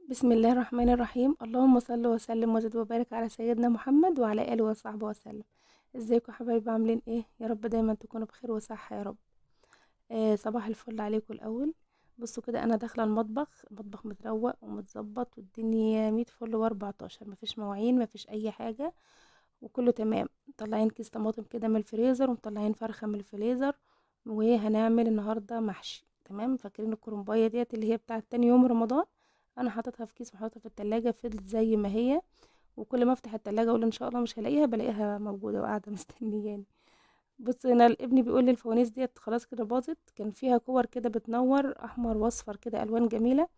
بسم الله الرحمن الرحيم. اللهم صل وسلم وزد وبارك على سيدنا محمد وعلى اله وصحبه وسلم. ازيكم يا حبايبي؟ عاملين ايه؟ يا رب دايما تكونوا بخير وصحه يا رب. صباح الفل عليكم الاول. بصوا كده، انا داخله المطبخ متروق ومتظبط والدنيا 100 فل و14، مفيش مواعين مفيش اي حاجه وكله تمام. مطلعين كيس طماطم كده من الفريزر ومطلعين فرخه من الفريزر، وهنعمل النهارده محشي. تمام، فاكرين الكرنبايه ديت اللي هي بتاعه تاني يوم رمضان؟ انا حاططها في كيس وحاططها في التلاجة، فضلت زي ما هي. وكل ما افتح التلاجة اقول ان شاء الله مش هلاقيها، بلاقيها موجودة وقاعدة مستنياني. بص، انا ابني بيقول لي الفوانيس ديت خلاص كده باظت، كان فيها كور كده بتنور احمر واصفر كده، الوان جميلة.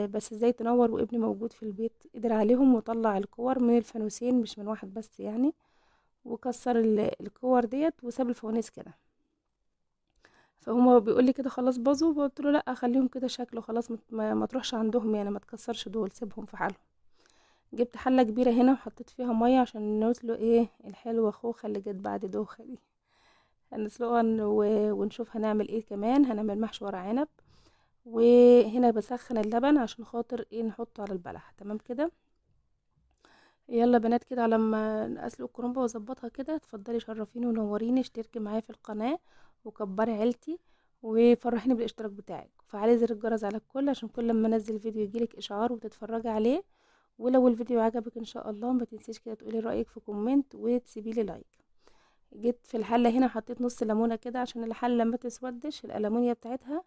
بس ازاي تنور وابني موجود في البيت؟ قدر عليهم وطلع الكور من الفانوسين، مش من واحد بس يعني، وكسر الكور ديت وساب الفوانيس كده. فهو بيقول لي كده خلاص باظوا، قلت له لا، خليهم كده شكله خلاص، ما تروحش عندهم يعني، ما تكسرش دول، سيبهم في حالهم. جبت حلة كبيرة هنا وحطيت فيها مية عشان نسلق ايه الحلوة خوخة اللي جت بعد دوخة دي. هنسلقها ونشوف هنعمل ايه كمان. هنعمل محشي ورق عنب، وهنا بسخن اللبن عشان خاطر ايه نحطه على البلح. تمام كده. يلا بنات كده، على ما اسلق الكرنبة واظبطها كده، اتفضلي شرفيني ونوريني، اشتركي معايا في القناة وكبري عيلتي، وفرحيني بالاشتراك بتاعك، وفعلي زر الجرس على الكل عشان كل ما انزل فيديو يجيلك اشعار وتتفرجي عليه. ولو الفيديو عجبك ان شاء الله ما تنسيش كده تقولي رايك في كومنت وتسيبي لي لايك. جيت في الحله هنا حطيت نص ليمونه كده عشان الحله ما تسودش الالمونيا بتاعتها.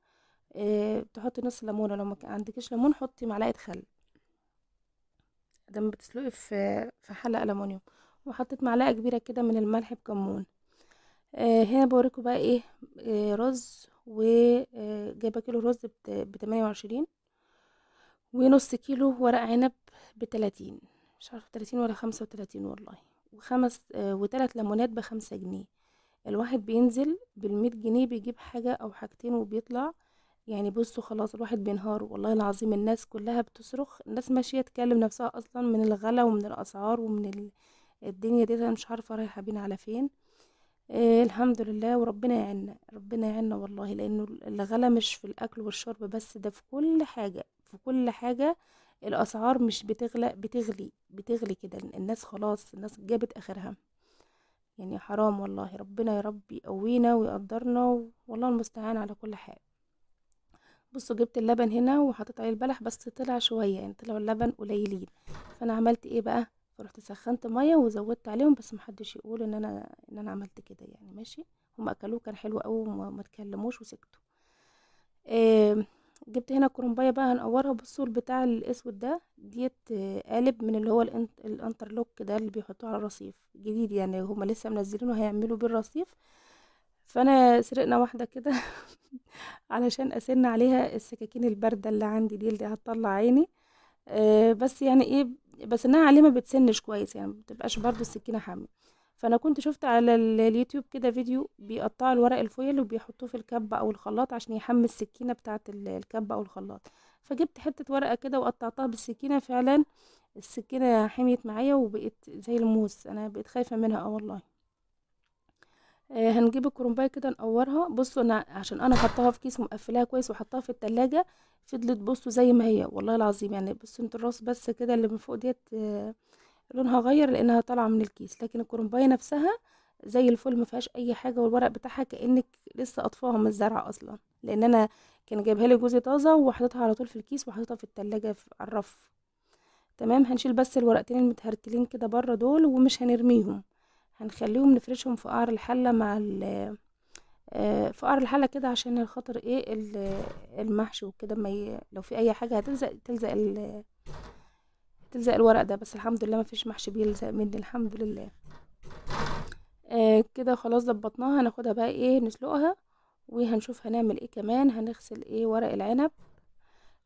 تحطي نص ليمونه، لو ما عندكش ليمون حطي معلقه خل. لما بتسلقي في حله الومنيوم. وحطيت معلقه كبيره كده من الملح بكمون. هنا بوريكم بقى ايه. رز، وجايبه كيلو رز ب28، ونص كيلو ورق عنب ب30، مش عارفه 30 ولا 35 والله. وخمس وتلات ليمونات ب5 جنيه. الواحد بينزل بال100 جنيه بيجيب حاجة أو حاجتين وبيطلع. يعني بصوا خلاص الواحد بينهار والله العظيم. الناس كلها بتصرخ، الناس ماشية تكلم نفسها أصلا من الغلا ومن الأسعار ومن الدنيا دي. أنا مش عارفة رايحة بينا على فين. الحمد لله، وربنا يعيننا ربنا يعيننا والله، لانه الغلا مش في الاكل والشرب بس، ده في كل حاجة في كل حاجة. الاسعار مش بتغلى، بتغلي كده. الناس خلاص، الناس جابت اخرها. يعني حرام والله. ربنا يا رب يقوينا ويقدرنا، والله المستعان على كل حال. بصوا، جبت اللبن هنا وحطيت عليه البلح، بس طلع شوية يعني، طلعوا اللبن قليلين. فانا عملت ايه بقى؟ فرحت سخنت ميه وزودت عليهم، بس محدش يقول ان انا عملت كده يعني. ماشي، هم اكلوه كان حلو قوي وما اتكلموش وسكتوا. آه جبت هنا كرومبايه بقى هنقورها. بصوا البتاع الاسود ده ديت قالب من اللي هو الانترلوك ده اللي بيحطوه على الرصيف جديد يعني، هم لسه منزلينه هيعملوا بيه الرصيف. فانا سرقنا واحده كده علشان اسن عليها السكاكين البارده اللي عندي دي اللي هتطلع عيني. بس يعني ايه، بس انها عليه ما بتسنش كويس يعني، ما بتبقاش برضو السكينه حاميه. فانا كنت شفت على اليوتيوب كده فيديو بيقطعوا الورق الفويل وبيحطوه في الكبه او الخلاط عشان يحمي السكينه بتاعه الكبه او الخلاط. فجبت حته ورقه كده وقطعتها بالسكينه، فعلا السكينه حميت معايا وبقت زي الموس. انا بقيت خايفه منها والله. هنجيب الكرنبايه كده نقورها. بصوا انا عشان انا حطاها في كيس ومقفلاها كويس وحطاها في التلاجة، فضلت بصوا زي ما هي والله العظيم يعني. بصوا انت الراس بس كده اللي من فوق ديت لونها غير لانها طالعه من الكيس، لكن الكرنبايه نفسها زي الفل ما فيهاش اي حاجه، والورق بتاعها كانك لسه قطفاها من الزرع اصلا، لان انا كان جايبها لي جوزي طازه وحطيتها على طول في الكيس وحطيتها في التلاجة على الرف. تمام، هنشيل بس الورقتين المتهرتلين كده بره دول ومش هنرميهم. هنخليهم نفرشهم في قعر الحله مع في قعر الحله كده عشان خاطر ايه المحشي وكده، لو في اي حاجه هتلزق تلزق الورق ده. بس الحمد لله ما فيش محشي بيلزق مني الحمد لله. كده خلاص ظبطناها. هناخدها بقى ايه نسلقها، وهنشوف هنعمل ايه كمان. هنغسل ايه ورق العنب،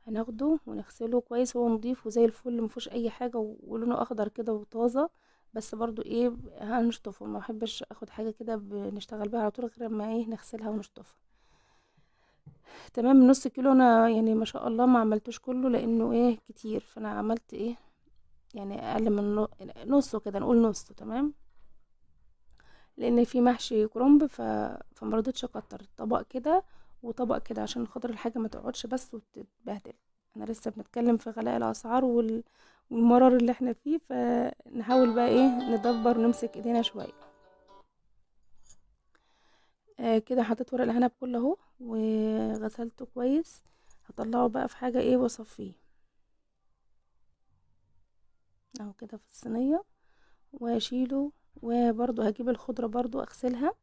هناخده ونغسله كويس، هو نضيف وزي الفل مفيهوش اي حاجه ولونه اخضر كده وطازه. بس برضو ايه هنشطفه، ما بحبش اخد حاجه كده بنشتغل بيها على طول غير ما ايه نغسلها ونشطفها. تمام، نص كيلو انا يعني ما شاء الله ما عملتوش كله لانه ايه كتير، فانا عملت ايه يعني اقل من نصه كده، نقول نصه. تمام، لان في محشي كرنب فمرضتش اكتر طبق كده وطبق كده عشان خاطر الحاجه ما تقعدش بس وتتبهدل. احنا لسه بنتكلم في غلاء الاسعار والمرار اللي احنا فيه، فنحاول بقى ايه ندبر ونمسك ايدينا شويه. كده حطيت ورق العنب كله اهو وغسلته كويس. هطلعه بقى في حاجه ايه واصفيه اهو كده في الصينيه، واشيله. وبرضو هجيب الخضره برضو اغسلها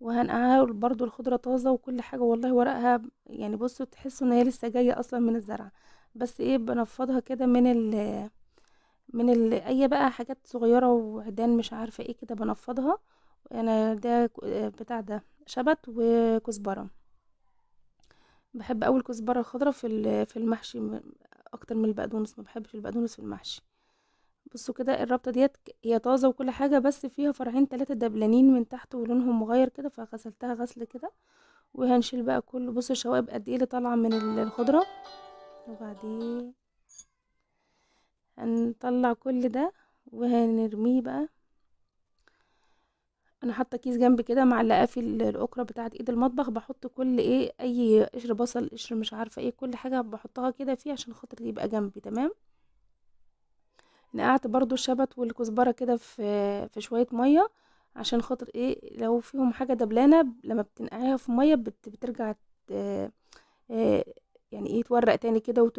وهنقعها برضو. الخضره طازه وكل حاجه والله، ورقها يعني بصوا تحسوا ان هي لسه جايه اصلا من الزرع. بس ايه بنفضها كده اي بقى حاجات صغيره وعيدان مش عارفه ايه كده بنفضها. انا ده بتاع ده شبت وكزبره. بحب اول كزبره الخضراء في المحشي اكتر من البقدونس. ما بحبش البقدونس في المحشي. بصوا كده الربطه ديت هي طازه وكل حاجه، بس فيها فرعين 3 دبلانين من تحت ولونهم مغير كده، فغسلتها غسل كده. وهنشيل بقى كله. بصوا الشوائب قد ايه اللي طالعه من الخضره. وبعدين هنطلع كل ده وهنرميه بقى. انا حاطه كيس جنبي كده معلقاه في الاكره بتاعه ايد المطبخ، بحط كل ايه اي قشر بصل، قشر مش عارفه ايه، كل حاجه بحطها كده فيه عشان خاطر يبقى جنبي تمام. نقعت برضو الشبت والكزبره كده في شويه ميه عشان خاطر ايه لو فيهم حاجه دبلانه لما بتنقعيها في ميه بترجع ت- آه، يعني ايه تورق تاني كده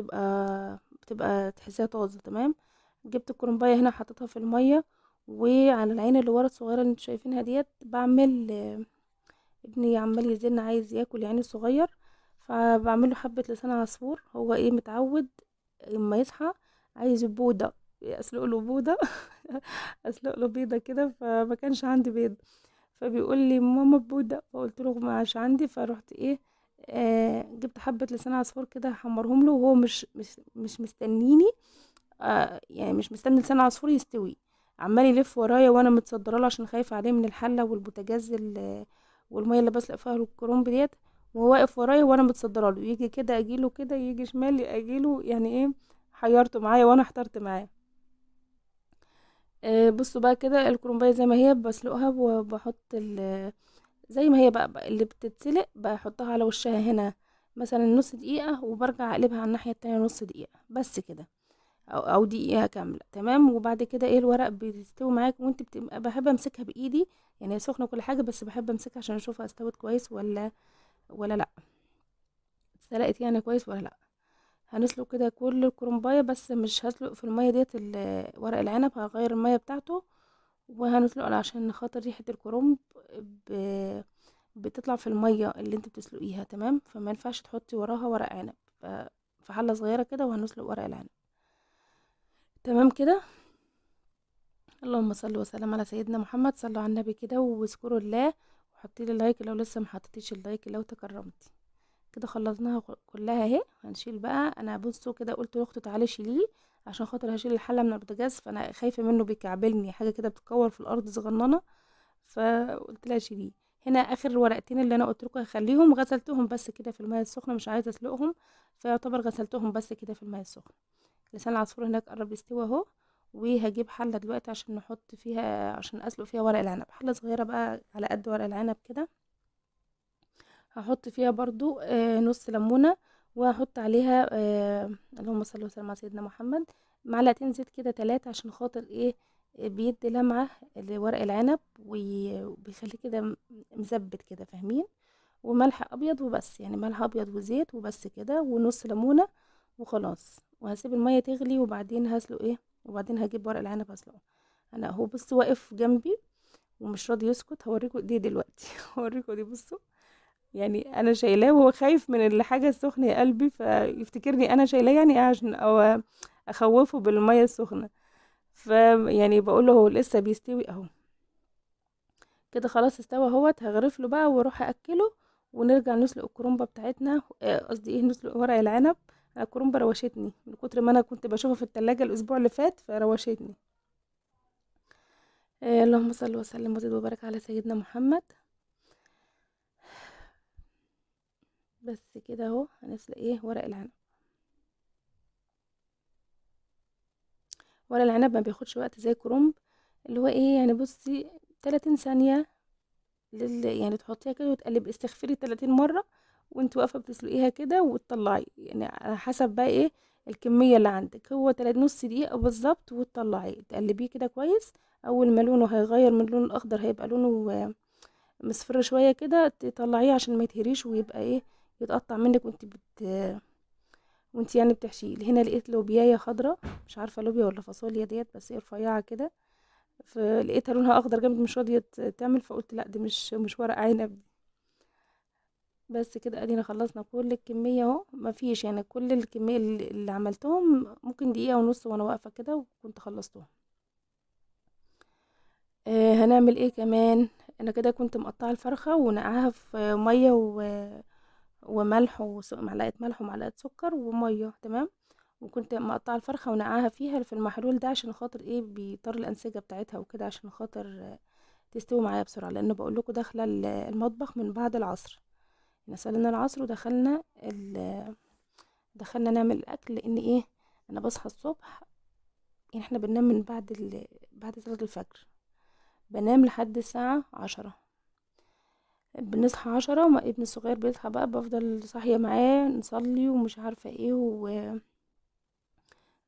بتبقى تحسيها طازه تمام. جبت الكرنبايه هنا حطيتها في الميه. وعلى العين اللي ورا الصغيره اللي انتوا شايفينها ديت بعمل ابني عمال يزن عايز ياكل يعني الصغير، فبعمله حبة لسان عصفور. هو ايه متعود اما يصحى عايز بودة، اسلق له بودة اسلق له بيضة كده، فما كانش عندي بيض فبيقول لي ماما بودة، فقلت له ما عادش عندي. فروحت ايه جبت حبة لسان عصفور كده حمرهم له، وهو مش مستنيني. يعني مش مستني لسان عصفور يستوي، عمال يلف ورايا وانا متصدره له عشان خايفه عليه من الحله والبوتاجاز والميه اللي بسلق فيها الكرنب ديت. وهو واقف ورايا وانا متصدره له، يجي كده اجيله كده، يجي شمال اجيله، يعني ايه حيرته معايا وانا احترت معاه. بصوا بقى كده الكرنبايه زي ما هي بسلقها وبحط زي ما هي بقى اللي بتتسلق بحطها على وشها هنا مثلا نص دقيقه، وبرجع اقلبها على الناحيه التانية نص دقيقه بس كده، او دقيقة كاملة تمام. وبعد كده ايه الورق بيستوي معاك وانت بتبقى بحب امسكها بايدي، يعني هي سخنة كل حاجة بس بحب امسكها عشان اشوفها استوت كويس ولا لا، اتسلقت يعني كويس ولا لا. هنسلق كده كل الكرنباية، بس مش هسلق في المية ديت ورق العنب، هغير المية بتاعته. وهنسلق عشان خاطر ريحة الكرنب ب... بتطلع في المية اللي انت بتسلقيها تمام، فما ينفعش تحطي وراها ورق عنب. في حلة صغيرة كده وهنسلق ورق العنب تمام كده. اللهم صل وسلم على سيدنا محمد. صلوا على النبي كده واذكروا الله، وحطي لي لايك لو لسه ما حطيتيش اللايك لو تكرمتي. كده خلصناها كلها اهي. هنشيل بقى. انا بصوا كده قلت لاختي تعالي شيليه عشان خاطر هشيل الحله من البوتاجاز، فانا خايفه منه بيكعبلني حاجه كده بتكور في الارض صغننه، فقلت لها شيليه. هنا اخر ورقتين اللي انا قلت لكم هخليهم غسلتهم بس كده في الميه السخنه، مش عايزه اسلقهم، فيعتبر غسلتهم بس كده في الميه السخنه. لسان العصفور هناك قرب يستوي اهو. وهجيب حله دلوقتي عشان نحط فيها، عشان اسلق فيها ورق العنب، حله صغيره بقى على قد ورق العنب كده. هحط فيها برضو نص ليمونه، وهحط عليها اللهم صل وسلم على سيدنا محمد، معلقتين زيت كده 3 عشان خاطر ايه بيدي لمعه لورق العنب وبيخليه كده مزبت كده فاهمين. وملح ابيض وبس، يعني ملح ابيض وزيت وبس كده ونص ليمونه وخلاص. وهسيب الميه تغلي وبعدين هسلق ايه، وبعدين هجيب ورق العنب هسلقه. انا هو بص واقف جنبي ومش راضي يسكت. هوريكم دي دلوقتي هوريكم دي بصوا. يعني انا شايلاه وهو خايف من الحاجه السخنه يا قلبي، فيفتكرني انا شايلاه يعني عشان او اخوفه بالميه السخنه. يعني بقول له هو لسه بيستوي اهو. كده خلاص استوى اهوت. هغرف له بقى واروح اكله ونرجع نسلق الكرومبه بتاعتنا. قصدي ايه نسلق ورق العنب. الكرومبه روشتني من كتر ما انا كنت بشوفها في التلاجة الاسبوع اللي فات فروشتني. اللهم صل وسلم وزد وبارك على سيدنا محمد. بس كده اهو هنسلق ايه ورق العنب. ورق العنب ما بياخدش وقت زي الكرنب، اللي هو ايه يعني بصي 30 ثانيه يعني تحطيها كده وتقلب استغفري 30 مره وانت واقفه بتسلقيها كده وتطلعي، يعني على حسب بقى ايه الكميه اللي عندك. هو نص دقيقه بالظبط وتطلعيه تقلبيه كده كويس. اول ما لونه هيغير من اللون الاخضر هيبقى لونه مصفر شويه كده، تطلعيه عشان ما يتهريش ويبقى ايه يتقطع منك وانت يعني بتحشيه. هنا لقيت لوبيايه خضراء، مش عارفه لوبيا ولا فاصوليا ديت، بس هي رفيعه كده، فلقيتها لونها اخضر جامد مش راضيه تعمل، فقلت لا دي مش ورق عنب. بس كده ادينا خلصنا كل الكميه اهو، مفيش يعني كل الكميه اللي عملتهم ممكن دقيقه ونص وانا واقفه كده وكنت خلصتهم. هنعمل ايه كمان؟ انا كده كنت مقطعه الفرخه ونقعها في ميه وملح معلقه ملح ومعلقه سكر وميه، تمام. وكنت مقطعه الفرخه ونقعها فيها في المحلول ده عشان خاطر ايه بيطر الانسجه بتاعتها وكده، عشان خاطر تستوي معايا بسرعه، لان بقول لكم داخله المطبخ من بعد العصر. احنا صلينا العصر ودخلنا دخلنا نعمل الاكل، لان ايه انا بصحى الصبح، يعني احنا بننام من بعد صلاة الفجر، بنام لحد الساعة 10. بنصحى 10، ما ابني الصغير بيصحى بقى بفضل صاحية معاه نصلي ومش عارفة ايه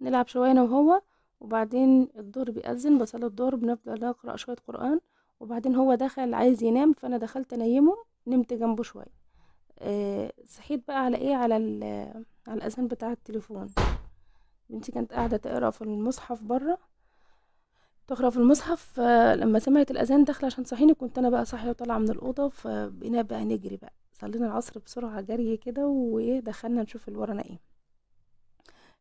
ونلعب شوية انا وهو. وبعدين الظهر بيأذن، بصلي الظهر بنفضل نقرأ شوية قرآن. وبعدين هو دخل عايز ينام، فانا دخلت انيمه، نمت جنبه شوية. صحيت بقى على ايه على الاذان بتاع التليفون. بنتي كانت قاعدة تقرأ في المصحف بره، تقرأ في المصحف، فلما سمعت الأذان داخلة عشان تصحيني، كنت أنا بقى صاحية وطالعة من الأوضة، فبقينا بقى نجري بقى، صلينا العصر بسرعة جري كده وإيه دخلنا نشوف اللي ورانا ايه.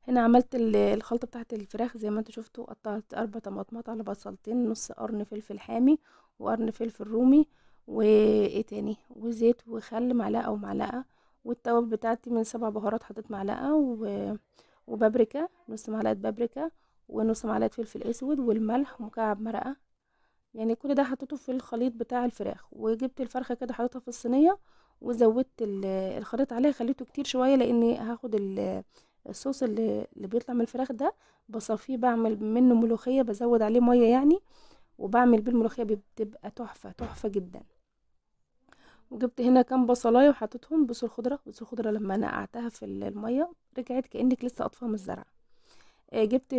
هنا عملت الخلطة بتاعة الفراخ زي ما انتوا شفتوا، قطعت 4 طماطمات على بصلتين، نص قرن فلفل حامي وقرن فلفل رومي، وايه تاني، وزيت وخل معلقة أو معلقة. والتوابل بتاعتي من 7 بهارات حطيت معلقة وبابريكا، نص معلقة بابريكا، ونص معلقة فلفل اسود، والملح ومكعب مرقة. يعني كل ده حطيته في الخليط بتاع الفراخ، وجبت الفرخة كده حطيتها في الصينية، وزودت الخليط عليها، خليته كتير شوية لاني هاخد الصوص اللي بيطلع من الفراخ ده، بصفيه بعمل منه ملوخية، بزود عليه مية يعني، وبعمل بيه الملوخية بتبقى تحفة تحفة جدا. وجبت هنا كام بصلاية وحطيتهم، بصل الخضرة لما نقعتها في المية رجعت كأنك لسه قطفها من الزرع. جبت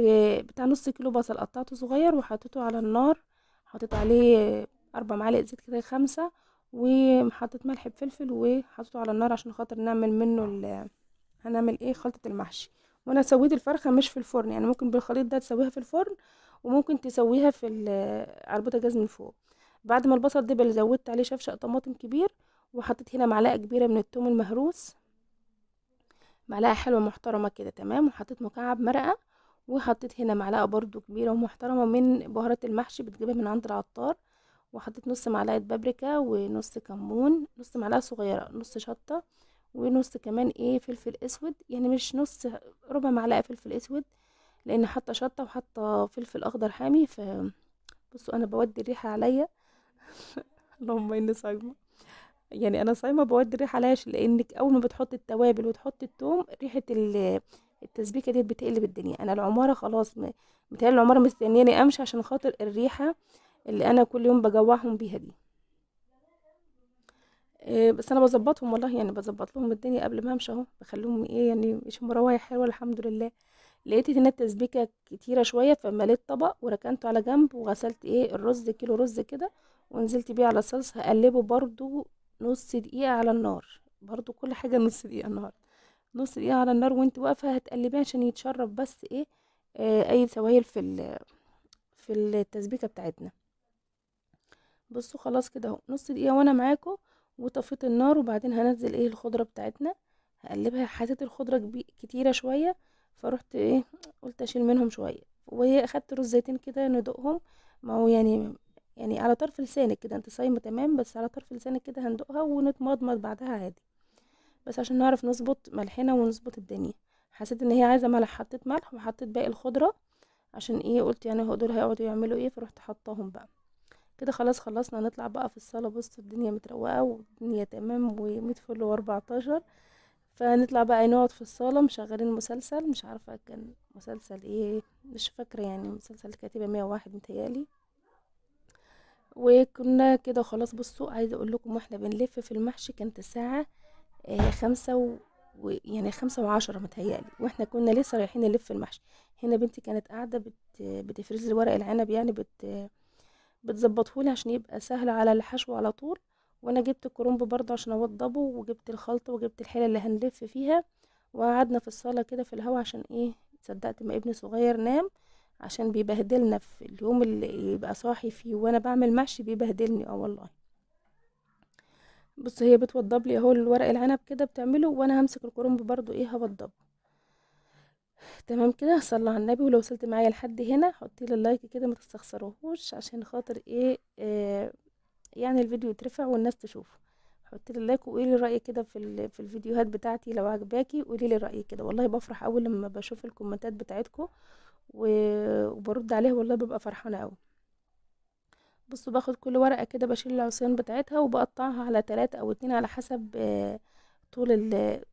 بتاع نص كيلو بصل قطعته صغير وحطيته على النار، حطيت عليه 4 معالق زيت كده 5، وحطيت ملح بفلفل وحطيته على النار عشان خاطر نعمل منه هنعمل ايه خلطة المحشي. وانا سويت الفرخة مش في الفرن، يعني ممكن بالخليط ده تسويها في الفرن، وممكن تسويها على البوتاجاز من فوق. بعد ما البصل دبل زودت عليه شفشق طماطم كبير، وحطيت هنا معلقة كبيرة من الثوم المهروس، معلقة حلوة محترمة كده، تمام. وحطيت مكعب مرقة، وحطيت هنا معلقة برضو كبيرة ومحترمة من بهارات المحشي بتجيبها من عند العطار. وحطيت نص معلقة بابريكا، ونص كمون، نص معلقة صغيرة، نص شطة، ونص كمان ايه فلفل اسود، يعني مش نص، ربع معلقة فلفل اسود، لان حاطة شطة وحاطة فلفل اخضر حامي. بصوا انا بودي الريحة عليا. اللهم اني صايمة، يعني انا صايمه بودي الريحه عليا، لانك اول ما بتحط التوابل وتحط التوم، ريحه التسبيكه دي بتقلب الدنيا. انا العماره خلاص متهيألي العماره مستنياني امشي عشان خاطر الريحه اللي انا كل يوم بجوعهم بيها دي. بس انا بظبطهم والله، يعني بظبط لهم الدنيا قبل ما امشي اهو، بخليهم ايه يعني يشموا روايح حلوه الحمد لله. لقيت ان التسبيكه كتيره شويه، فمليت طبق وركنته على جنب، وغسلت ايه الرز، كيلو رز كده، ونزلت بيه على الصلصه، هقلبه برضو نص دقيقه على النار، برضو كل حاجه نص دقيقه النهارده، نص دقيقه على النار، وانت واقفه هتقلبيه عشان يتشرب بس ايه اي سوائل في التسبيكه بتاعتنا. بصوا خلاص كده اهو نص دقيقة وانا معاكم، وطفيت النار. وبعدين هنزل ايه الخضرة بتاعتنا، هقلبها، حسيت الخضرة كتيرة شوية، فروحت ايه قلت اشيل منهم شوية، واخدت رزيتين كده ندوقهم. ما هو يعني على طرف لسانك كده، انت صايمة تمام، بس على طرف لسانك كده هندوقها ونتمضمض بعدها عادي، بس عشان نعرف نظبط ملحنا ونظبط الدنيا. حسيت ان هي عايزة ملح، حطيت ملح، وحطيت باقي الخضرة عشان ايه قلت يعني هو دول هيقعدوا يعملوا ايه، فرحت حطاهم بقى. كده خلاص خلصنا، نطلع بقى في الصالة. بصوا الدنيا متروقة والدنيا تمام ومية فل و14. فنطلع بقى نقعد في الصالة مشغلين مسلسل، مش عارفة كان مسلسل ايه مش فاكرة، يعني مسلسل كاتبة 101 متهيألي. وكنا كده خلاص. بصوا عايزة اقول لكم واحنا بنلف في المحشي كانت الساعة 5 يعني 5 و10 متهيألي، واحنا كنا لسه رايحين نلف المحشي. هنا بنتي كانت قاعدة بتفرز لي ورق العنب، يعني بتظبطهولي عشان يبقى سهل على الحشو على طول. وانا جبت الكرنب برضه عشان اوضبه، وجبت الخلطة وجبت الحلة اللي هنلف فيها. وقعدنا في الصالة كده في الهوا، عشان ايه، صدقت ما ابني صغير نام، عشان بيبهدلنا في اليوم اللي يبقى صاحي فيه وانا بعمل محشي، بيبهدلني والله. بص، هي بتوضب لي اهو الورق العنب كده بتعمله، وانا همسك الكرنب برضو ايه هوضبه. تمام كده، صلى على النبي. ولو وصلت معايا لحد هنا حطي لي اللايك كده، ما تستخسروهوش، عشان خاطر ايه يعني الفيديو يترفع والناس تشوفه. حطي لي اللايك وقولي لي رايك كده في الفيديوهات بتاعتي، لو عجباكي قولي لي رايك كده. والله بفرح اول لما بشوف الكومنتات بتاعتكم وبرد عليها، والله ببقى فرحانه قوي. بصوا، باخد كل ورقه كده بشيل العصيان بتاعتها وبقطعها على 3 أو 2 على حسب طول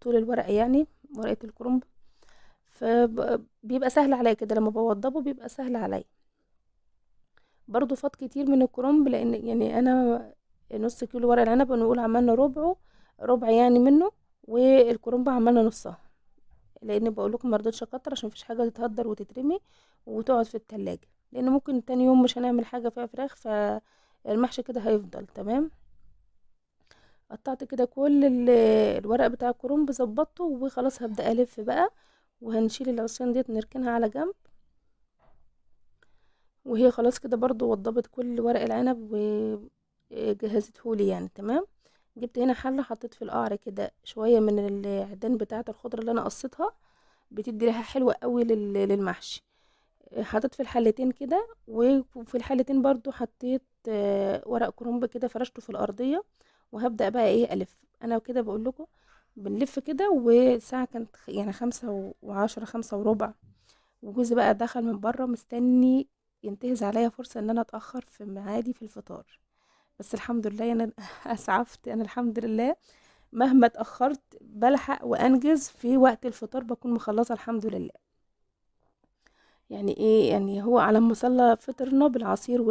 الورقه، يعني ورقه الكرنب. فبيبقى سهل عليا كده لما بوضبه، بيبقى سهل عليا. برضو فات كتير من الكرنب، لان يعني انا نص كيلو ورق العنب نقول عملنا ربع يعني منه، والكرنب عملنا نصها. لان بقول لكم مرضتش اكتر عشان مفيش حاجه تتهدر وتترمي وتقعد في التلاجة، لان ممكن تاني يوم مش هنعمل حاجه فيها فراخ، فالمحشي كده هيفضل تمام. قطعت كده كل الورق بتاع الكرنب، ظبطته وخلاص. هبدأ الف بقى، وهنشيل العصيان ديت نركنها على جنب. وهي خلاص كده برضو وضبت كل ورق العنب وجهزتهولي يعني تمام. جبت هنا حلة، حطيت في القعر كده شوية من العيدان بتاعة الخضرة اللي انا قصيتها، بتدي ريحة حلوة قوي للمحشي. حطيت في الحلتين كده، وفي الحلتين برضو حطيت ورق كرنب كده فرشته في الأرضية. وهبدأ بقى ايه ألف. انا كده بقول لكم بنلف كده، وساعة كانت يعني 5 و10، 5 وربع. وجوزي بقى دخل من بره مستني ينتهز عليا فرصة ان انا اتأخر في ميعادي في الفطار. بس الحمد لله انا اسعفت، انا الحمد لله مهما اتأخرت بلحق وانجز في وقت الفطار، بكون مخلصة الحمد لله. يعني ايه، يعني هو على ما صلى فطرنا بالعصير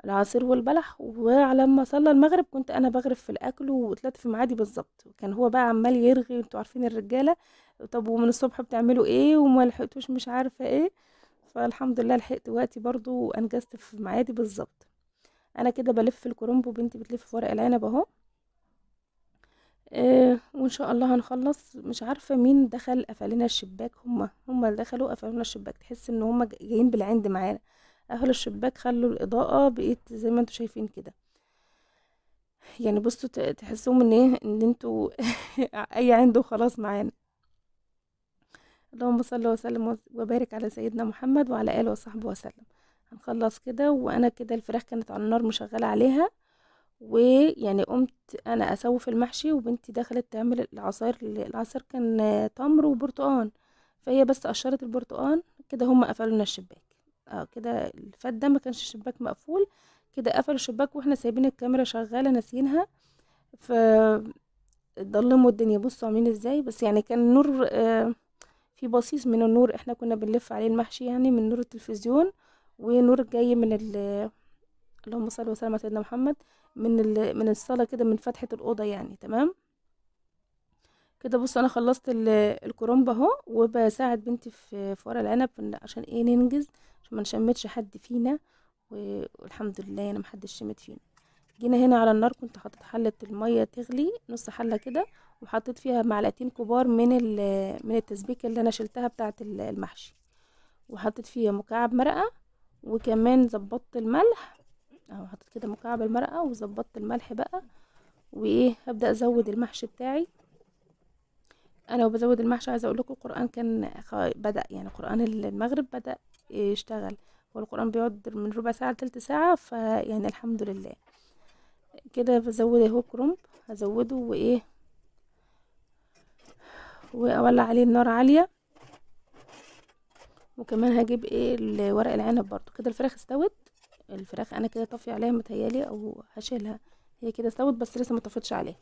العصير والبلح، وعلى ما صلى المغرب كنت انا بغرف في الاكل وطلعت في ميعادي بالظبط. كان هو بقى عمال يرغي، انتوا عارفين الرجاله، طب ومن الصبح بتعملوا ايه وما لحقتوش مش عارفه ايه. فالحمد لله لحقت وقتي برضو وانجزت في ميعادي بالظبط. انا كده بلف الكرنب وبنتي بتلف في ورق العنب اهو. وان شاء الله هنخلص. مش عارفه مين دخل قفلنا الشباك، هما اللي دخلوا قفلونا الشباك، تحس ان هما جايين بالعند معانا. قفلوا الشباك، خلوا الاضاءه بقيت زي ما انتوا شايفين كده. يعني بصوا تحسوهم ان ايه، ان انتوا اي عنده خلاص معانا. اللهم صل وسلم وبارك على سيدنا محمد وعلى اله وصحبه وسلم. هنخلص كده، وانا كده الفراخ كانت على النار مشغله عليها. ويعني قمت انا اسوي في المحشي، وبنتي دخلت تعمل العصير. العصير كان تمر وبرتقان، فهي بس قشرت البرتقان كده. هم قفلوا لنا الشباك. كده الفات ده ما كانش الشباك مقفول، كده قفلوا الشباك واحنا سايبين الكاميرا شغاله ناسينها. ف ضلموا الدنيا. بصوا عاملين ازاي، بس يعني كان النور في بصيص من النور، احنا كنا بنلف عليه المحشي يعني من نور التلفزيون، ونور جاي من اللهم صل وسلم على سيدنا محمد، من الصاله كده، من فتحه الاوضه يعني تمام. كده بص، انا خلصت الكرنب اهو، وبساعد بنتي في ورق العنب عشان ايه ننجز، عشان ما نشمتش حد فينا. والحمد لله انا محدش شمت فينا. جينا هنا على النار، كنت حطيت حله الميه تغلي نص حله كده، وحطيت فيها معلقتين كبار من التسبيكه اللي انا شلتها بتاعه المحشي، وحطيت فيها مكعب مرقه. وكمان ظبطت الملح اهو، حطيت كده مكعب المرقه وظبطت الملح بقى. وايه، هبدا ازود المحشي بتاعي. انا وبزود المحشي عايزه اقول لكم القران كان بدا، يعني قران المغرب بدا يشتغل. هو القران بيقعد من ربع ساعه لتلت ساعه، فيعني الحمد لله. كده بزود اهو كرنب، هزوده وايه، واولع عليه النار عاليه. وكمان هجيب ايه ورق العنب برضو. كده الفراخ استوت. الفراخ انا كده طافيه عليها متهيالي، او هشيلها. هي كده استوت بس لسه ما طفتش عليها.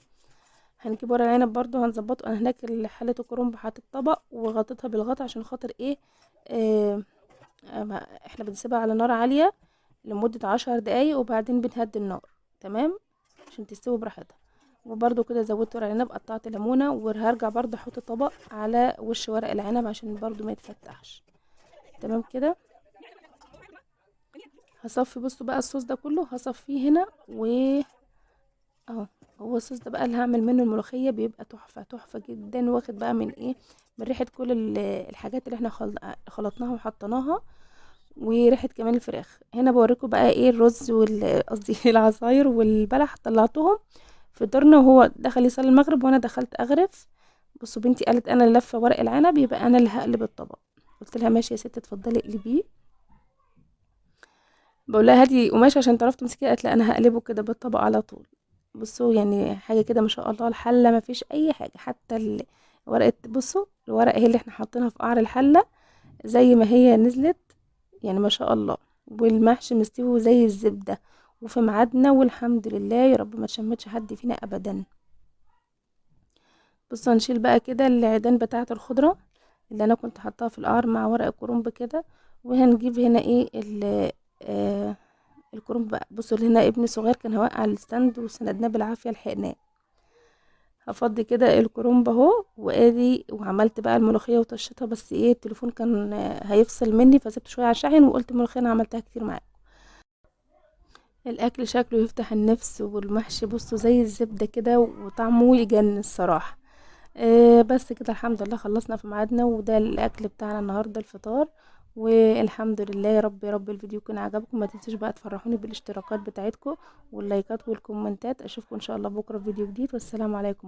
هنجيب ورق العنب برضو هنظبطه. انا هناك حله الكرنب حطيت طبق وغطيتها بالغطا عشان خاطر ايه، آه احنا بنسيبها على نار عاليه لمده 10 دقايق، وبعدين بنهدي النار تمام عشان تستوي براحتها. وبرده كده زودت ورق العنب، قطعت ليمونه، وهرجع برده احط طبق على وش ورق العنب عشان برده ما يتفتحش. تمام كده. هصفي، بصوا بقى الصوص ده كله هصفيه هنا اهو. هو الصوص ده بقى اللي هعمل منه الملوخيه، بيبقى تحفه تحفه جدا، واخد بقى من ايه، من ريحه كل الحاجات اللي احنا خلطناها وحطيناها، وريحه كمان الفراخ. هنا بوريكم بقى ايه الرز قصدي العصاير والبلح، طلعتهم فطرنا، وهو دخل يصلي المغرب وانا دخلت اغرف. بصوا بنتي قالت انا اللي لفه ورق العنب، يبقى انا اللي هقلب الطبق. قلت لها ماشي يا ست، اتفضلي اقلبيه. بقول لها هاتي قماش عشان تعرفي تمسكيه، قالت لا انا هقلبه كده بالطبق على طول. بصوا يعني حاجه كده ما شاء الله، الحله ما فيش اي حاجه، حتى ورقه، بصوا الورقه هي اللي احنا حاطينها في قعر الحله زي ما هي نزلت، يعني ما شاء الله. والمحشي مستوي زي الزبده وفي ميعادنا، والحمد لله، يا رب ما تشمتش حد فينا ابدا. بصوا هنشيل بقى كده العيدان بتاعه الخضره اللي انا كنت حاطاها في القعر مع ورق الكرنب كده، وهنجيب هنا ايه آه الكرنب بقى. بصوا هنا ابني صغير كان هيوقع الستاند وسندناه بالعافيه لحقناه. هفضي كده الكرنب اهو، وادي وعملت بقى الملوخيه وطشتها، بس ايه التليفون كان هيفصل مني فسبت شويه على الشاحن، وقلت الملوخيه انا عملتها كتير معاكم. الاكل شكله يفتح النفس، والمحشي بصوا زي الزبده كده وطعمه يجنن الصراحه. بس كده الحمد لله خلصنا في ميعادنا، وده الاكل بتاعنا النهارده الفطار. والحمد لله، يا رب يا رب الفيديو يكون عجبكم. ما تنسوش بقى تفرحوني بالاشتراكات بتاعتكم واللايكات والكومنتات. اشوفكم ان شاء الله بكره في فيديو جديد، والسلام عليكم.